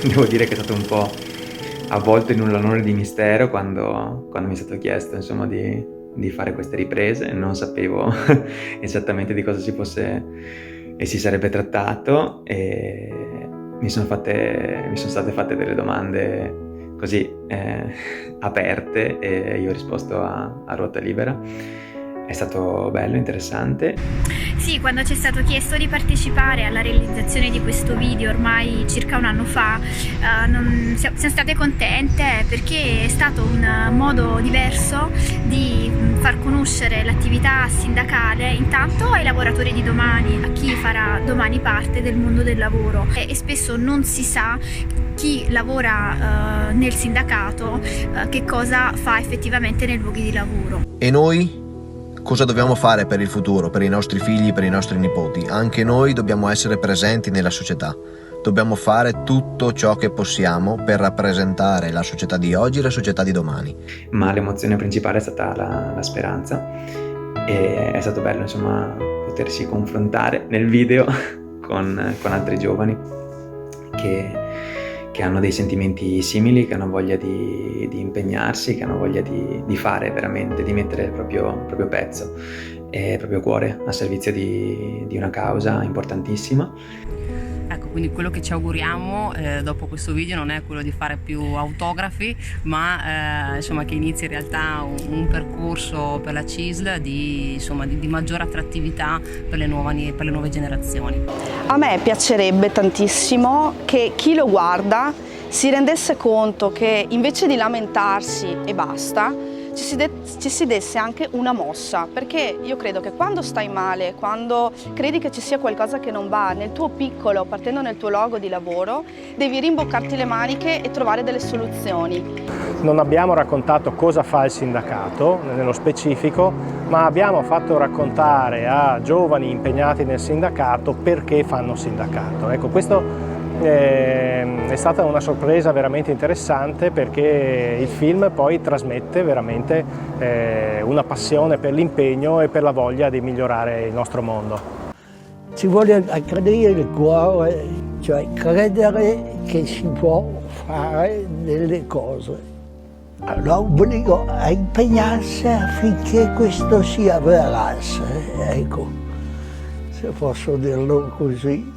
devo dire che è stato un po' avvolto in un lanone di mistero quando mi è stato chiesto, insomma, di fare queste riprese. Non sapevo esattamente di cosa si fosse e si sarebbe trattato, e mi sono state fatte delle domande così aperte, e io ho risposto a ruota libera. È stato bello, interessante. Sì, quando ci è stato chiesto di partecipare alla realizzazione di questo video ormai circa un anno fa, siamo state contente perché è stato un modo diverso di far conoscere l'attività sindacale intanto ai lavoratori di domani, a chi farà domani parte del mondo del lavoro, e spesso non si sa chi lavora nel sindacato che cosa fa effettivamente nei luoghi di lavoro. E noi? Cosa dobbiamo fare per il futuro, per i nostri figli, per i nostri nipoti? Anche noi dobbiamo essere presenti nella società. Dobbiamo fare tutto ciò che possiamo per rappresentare la società di oggi e la società di domani. Ma l'emozione principale è stata la speranza, e è stato bello, insomma, potersi confrontare nel video con altri giovani che hanno dei sentimenti simili, che hanno voglia di impegnarsi, che hanno voglia di fare veramente, di mettere il proprio pezzo e il proprio cuore a servizio di una causa importantissima. Ecco, quindi quello che ci auguriamo dopo questo video non è quello di fare più autografi, ma insomma, che inizi in realtà un percorso per la CISL di maggiore attrattività per le nuove generazioni. A me piacerebbe tantissimo che chi lo guarda si rendesse conto che invece di lamentarsi e basta, ci si desse anche una mossa, perché io credo che quando stai male, quando credi che ci sia qualcosa che non va nel tuo piccolo, partendo nel tuo luogo di lavoro, devi rimboccarti le maniche e trovare delle soluzioni. Non abbiamo raccontato cosa fa il sindacato nello specifico, ma abbiamo fatto raccontare a giovani impegnati nel sindacato perché fanno sindacato. Ecco, questo è stata una sorpresa veramente interessante, perché il film poi trasmette veramente una passione per l'impegno e per la voglia di migliorare il nostro mondo. Ci vuole accadere il cuore, cioè credere che si può fare delle cose. L'obbligo a impegnarsi affinché questo si avverasse, ecco, se posso dirlo così.